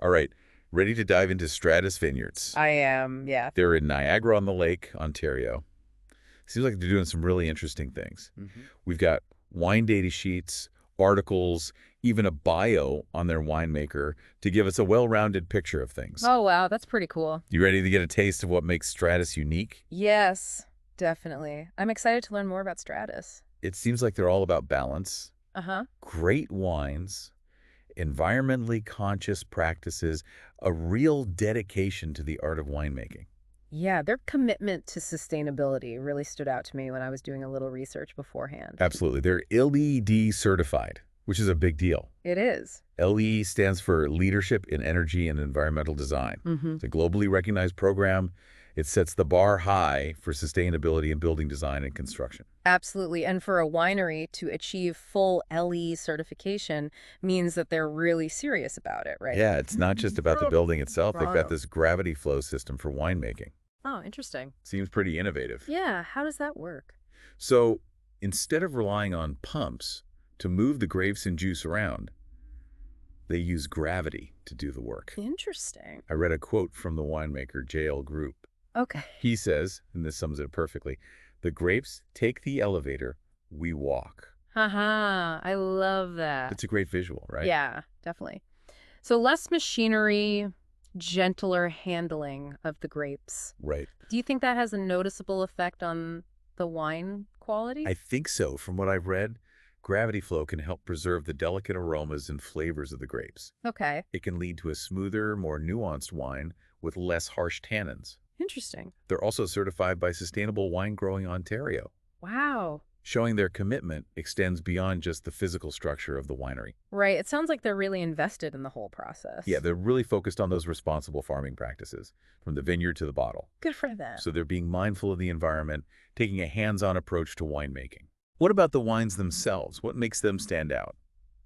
All right, ready to dive into Stratus Vineyards. I am, yeah. They're in Niagara-on-the-Lake, Ontario. Seems like they're doing some really interesting things. We've got wine data sheets, articles, even a bio on their winemaker to give us a well-rounded picture of things. Oh, wow, that's pretty cool. You ready to get a taste of what makes Stratus unique? Yes, definitely. I'm excited to learn more about Stratus. It seems like they're all about balance, Uh-huh. great wines, environmentally conscious practices, a real dedication to the art of winemaking. Yeah, their commitment to sustainability really stood out to me when I was doing a little research beforehand. Absolutely. They're LEED certified, which is a big deal. It is. LE stands for Leadership in Energy and Environmental Design. It's a globally recognized program. It sets the bar high for sustainability in building design and construction. Absolutely. And for a winery to achieve full LE certification means that they're really serious about it, right? Yeah, it's not just about the building itself. They've got Wow. this gravity flow system for winemaking. Oh, interesting. Seems pretty innovative. Yeah, how does that work? So instead of relying on pumps to move the grapes and juice around, they use gravity to do the work. Interesting. I read a quote from the winemaker JL Group. Okay. He says, and this sums it up perfectly, the grapes take the elevator, we walk. Haha, I love that. It's a great visual, right? Yeah, definitely. So less machinery, gentler handling of the grapes. Right. Do you think that has a noticeable effect on the wine quality? I think so. From what I've read, gravity flow can help preserve the delicate aromas and flavors of the grapes. Okay, It can lead to a smoother, more nuanced wine with less harsh tannins. interesting. They're also certified by Sustainable Wine Growing Ontario, Wow. showing their commitment extends beyond just the physical structure of the winery. Right, it sounds like they're really invested in the whole process. Yeah, they're really focused on those responsible farming practices, from the vineyard to the bottle. Good for them. So they're being mindful of the environment, taking a hands-on approach to winemaking. What about the wines themselves? What makes them stand out?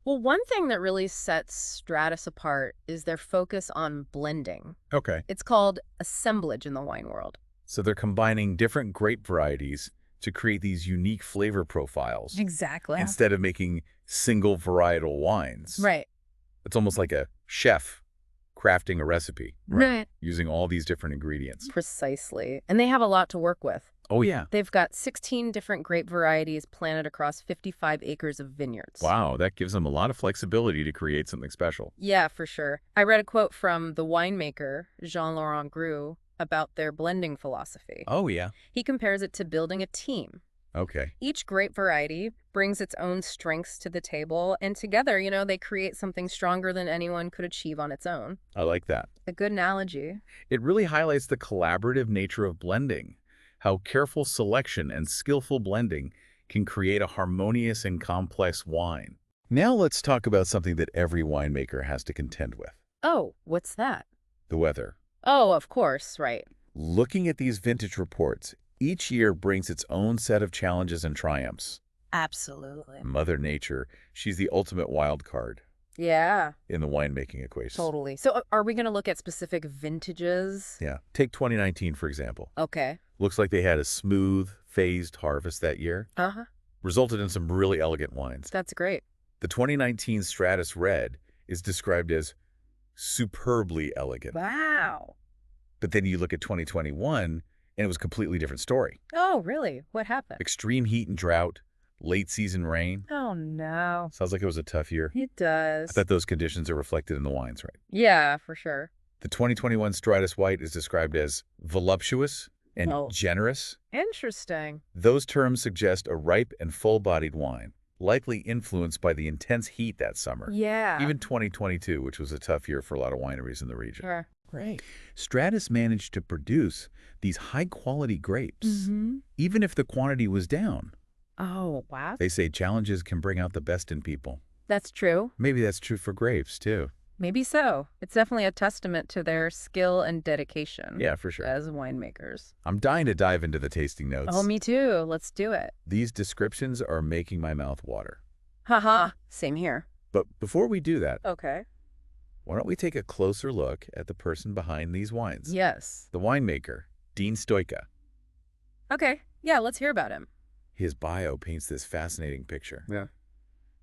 Well, one thing that really sets Stratus apart is their focus on blending. Okay. It's called assemblage in the wine world. So they're combining different grape varieties to create these unique flavor profiles Exactly. instead of making single varietal wines. Right. It's almost like a chef crafting a recipe, Right. using all these different ingredients. Precisely. And they have a lot to work with. Oh, yeah. They've got 16 different grape varieties planted across 55 acres of vineyards. Wow, that gives them a lot of flexibility to create something special. Yeah, for sure. I read a quote from the winemaker, Jean-Laurent Gru, about their blending philosophy. Oh, yeah. He compares it to building a team. Okay. Each grape variety brings its own strengths to the table, and together, they create something stronger than anyone could achieve on its own. I like that. A good analogy. It really highlights the collaborative nature of blending, how careful selection and skillful blending can create a harmonious and complex wine. Now let's talk about something that every winemaker has to contend with, Oh, what's that? the weather. Oh, of course, right. Looking at these vintage reports, each year brings its own set of challenges and triumphs. Absolutely. Mother Nature, she's the ultimate wild card Yeah, in the winemaking equation. totally. So are we going to look at specific vintages? Yeah. Take 2019, for example. Okay. Looks like they had a smooth, phased harvest that year. Uh-huh. Resulted in some really elegant wines. That's great. The 2019 Stratus Red is described as superbly elegant. Wow. But then you look at 2021, and it was a completely different story. Oh, really? What happened? Extreme heat and drought, late season rain. Oh, no. Sounds like it was a tough year. It I does. bet those conditions are reflected in the wines, right? Yeah, for sure. The 2021 Stratus White is described as voluptuous and Oh. generous. Interesting. Those terms suggest a ripe and full-bodied wine, likely influenced by the intense heat that summer. Yeah. Even 2022, which was a tough year for a lot of wineries in the region. Sure. Great. Stratus managed to produce these high-quality grapes, Mm-hmm. even if the quantity was down. Oh, wow. They say challenges can bring out the best in people. That's true. Maybe that's true for grapes, too. Maybe so. It's definitely a testament to their skill and dedication Yeah, for sure. as winemakers. I'm dying to dive into the tasting notes. Oh, me too. Let's do it. These descriptions are making my mouth water. Haha. Same here. But before we do that, Okay. why don't we take a closer look at the person behind these wines? Yes. The winemaker, Dean Stoika. Okay. Yeah, let's hear about him. His bio paints this fascinating picture. Yeah.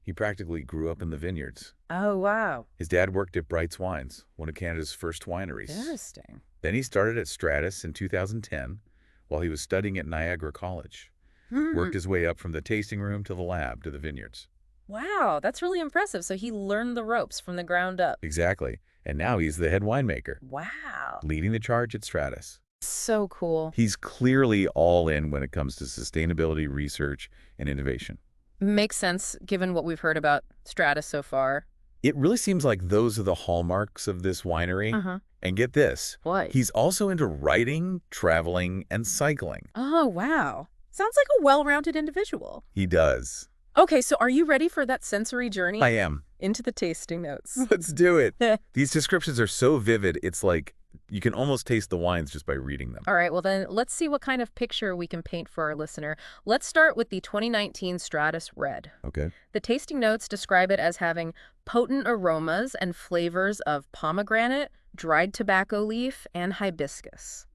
He practically grew up in the vineyards. Oh, wow. His dad worked at Bright's Wines, one of Canada's first wineries. Interesting. Then he started at Stratus in 2010 while he was studying at Niagara College. Hmm. Worked his way up from the tasting room to the lab to the vineyards. Wow, that's really impressive. So he learned the ropes from the ground up. Exactly. And now he's the head winemaker, Wow. leading the charge at Stratus. So cool. He's clearly all in when it comes to sustainability, research, and innovation. Makes sense given what we've heard about Stratus so far. It really seems like those are the hallmarks of this winery. Uh-huh. And get this, What? he's also into writing, traveling, and cycling. Oh, wow. Sounds like a well-rounded individual. He does. Okay, so are you ready for that sensory journey? I am. Into the tasting notes. Let's do it. These descriptions are so vivid, it's like you can almost taste the wines just by reading them. All right, well then, let's see what kind of picture we can paint for our listener. Let's start with the 2019 Stratus Red. Okay. The tasting notes describe it as having potent aromas and flavors of pomegranate, dried tobacco leaf, and hibiscus.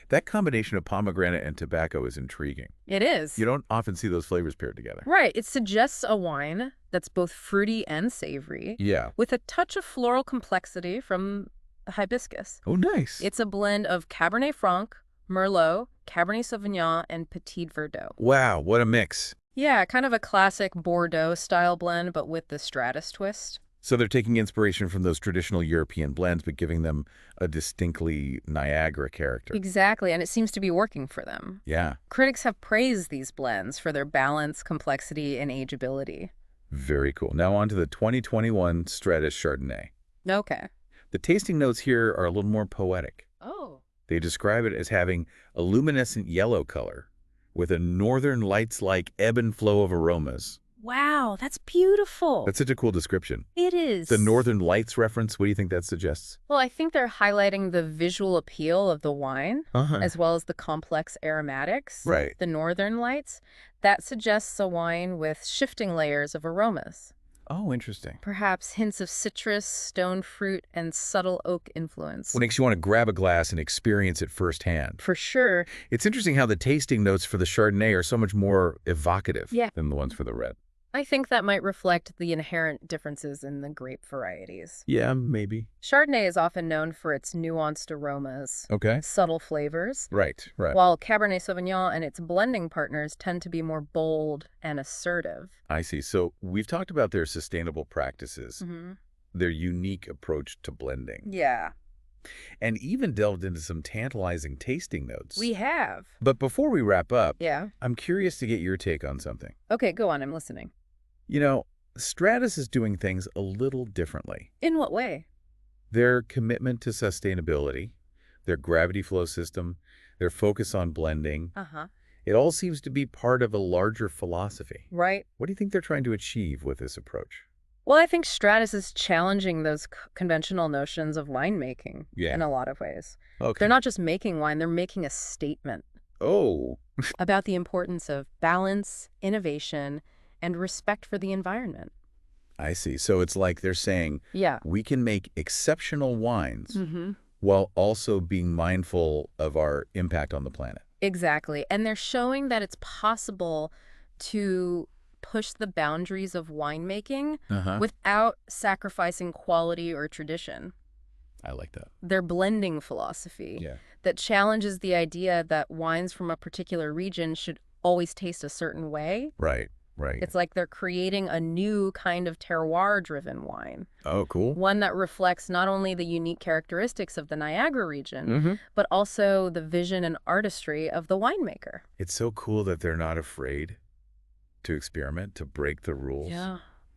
That combination of pomegranate and tobacco is intriguing. It is. You don't often see those flavors paired together. Right, it suggests a wine that's both fruity and savory, Yeah. with a touch of floral complexity from the hibiscus. Oh, nice. It's a blend of Cabernet Franc, Merlot, Cabernet Sauvignon, and Petit Verdot. Wow, what a mix. Yeah, kind of a classic Bordeaux-style blend, but with the Stratus twist. So they're taking inspiration from those traditional European blends, but giving them a distinctly Niagara character. Exactly, and it seems to be working for them. Yeah. Critics have praised these blends for their balance, complexity, and ageability. Very cool. Now on to the 2021 Stratus Chardonnay. Okay. The tasting notes here are a little more poetic. Oh. They describe it as having a luminescent yellow color with a northern lights-like ebb and flow of aromas. Wow, that's beautiful. That's such a cool description. It is. The Northern Lights reference, what do you think that suggests? Well, I think they're highlighting the visual appeal of the wine, as well as the complex aromatics. Right. The northern lights. That suggests a wine with shifting layers of aromas. Oh, interesting. Perhaps hints of citrus, stone fruit, and subtle oak influence. What makes you want to grab a glass and experience it firsthand? For sure. It's interesting how the tasting notes for the Chardonnay are so much more evocative Yeah. than the ones for the red. I think that might reflect the inherent differences in the grape varieties. Yeah, maybe. Chardonnay is often known for its nuanced aromas, Okay. subtle flavors, Right. while Cabernet Sauvignon and its blending partners tend to be more bold and assertive. I see. So we've talked about their sustainable practices, their unique approach to blending, Yeah, and even delved into some tantalizing tasting notes. we have. But before we wrap up, Yeah. I'm curious to get your take on something. Okay, go on. I'm listening. You know, Stratus is doing things a little differently. In what way? Their commitment to sustainability, their gravity flow system, their focus on blending, Uh-huh. it all seems to be part of a larger philosophy. Right. What do you think they're trying to achieve with this approach? Well, I think Stratus is challenging those conventional notions of winemaking Yeah. in a lot of ways. Okay. They're not just making wine, they're making a statement Oh, about the importance of balance, innovation, and respect for the environment. I see. So it's like they're saying Yeah. we can make exceptional wines Mm-hmm. while also being mindful of our impact on the planet. Exactly. And they're showing that it's possible to push the boundaries of winemaking without sacrificing quality or tradition. I like that. Their blending philosophy Yeah. that challenges the idea that wines from a particular region should always taste a certain way. Right. Right. It's like they're creating a new kind of terroir-driven wine, Oh, cool. one that reflects not only the unique characteristics of the Niagara region, Mm-hmm. but also the vision and artistry of the winemaker. It's so cool that they're not afraid to experiment, to break the rules,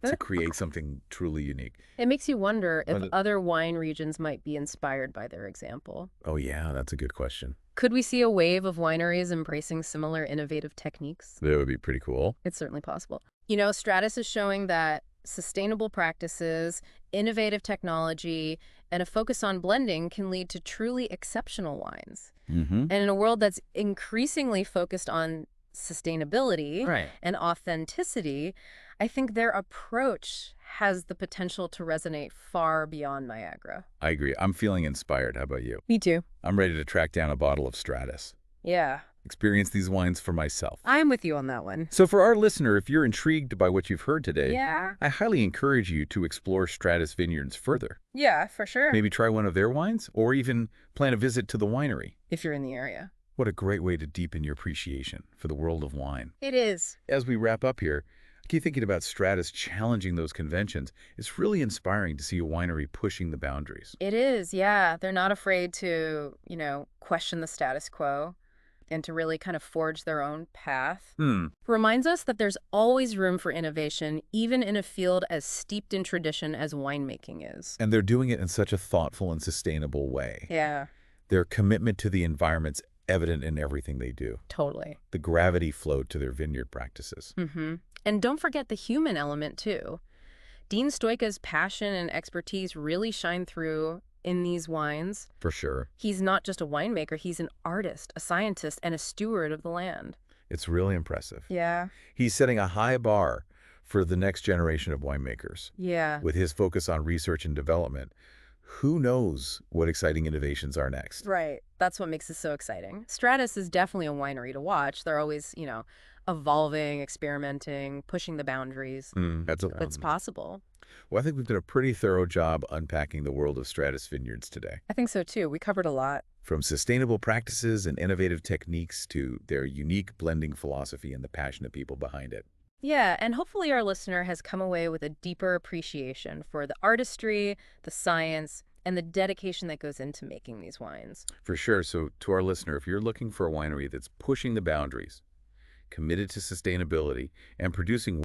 to create something truly unique. It makes you wonder if But other wine regions might be inspired by their example. Oh, yeah, that's a good question. Could we see a wave of wineries embracing similar innovative techniques? That would be pretty cool. It's certainly possible. You know, Stratus is showing that sustainable practices, innovative technology, and a focus on blending can lead to truly exceptional wines. Mm-hmm. And in a world that's increasingly focused on sustainability Right. and authenticity, I think their approach has the potential to resonate far beyond Niagara. I agree. I'm feeling inspired. How about you? Me too. I'm ready to track down a bottle of Stratus. Yeah. experience these wines for myself. I'm with you on that one. So for our listener, if you're intrigued by what you've heard today, Yeah. I highly encourage you to explore Stratus Vineyards further. Yeah, for sure. Maybe try one of their wines, or even plan a visit to the winery. If you're in the area. What a great way to deepen your appreciation for the world of wine. It is. As we wrap up here, I keep thinking about Stratus challenging those conventions. It's really inspiring to see a winery pushing the boundaries. It is, yeah. They're not afraid to, question the status quo and to really kind of forge their own path. Reminds us that there's always room for innovation, even in a field as steeped in tradition as winemaking is. And they're doing it in such a thoughtful and sustainable way. Yeah, Their commitment to the environment's evident in everything they do. totally. The gravity flowed to their vineyard practices. And don't forget the human element, too. Dean Stoika's passion and expertise really shine through in these wines. For sure. He's not just a winemaker, he's an artist, a scientist, and a steward of the land. It's really impressive. Yeah. He's setting a high bar for the next generation of winemakers. Yeah. With his focus on research and development, who knows what exciting innovations are next? Right. That's what makes it so exciting. Stratus is definitely a winery to watch. They're always, evolving, experimenting, pushing the boundaries. It's possible. Well, I think we've done a pretty thorough job unpacking the world of Stratus Vineyards today. I think so, too. We covered a lot. From sustainable practices and innovative techniques to their unique blending philosophy and the passionate people behind it. Yeah, and hopefully our listener has come away with a deeper appreciation for the artistry, the science, and the dedication that goes into making these wines. For sure. So to our listener, if you're looking for a winery that's pushing the boundaries, committed to sustainability, and producing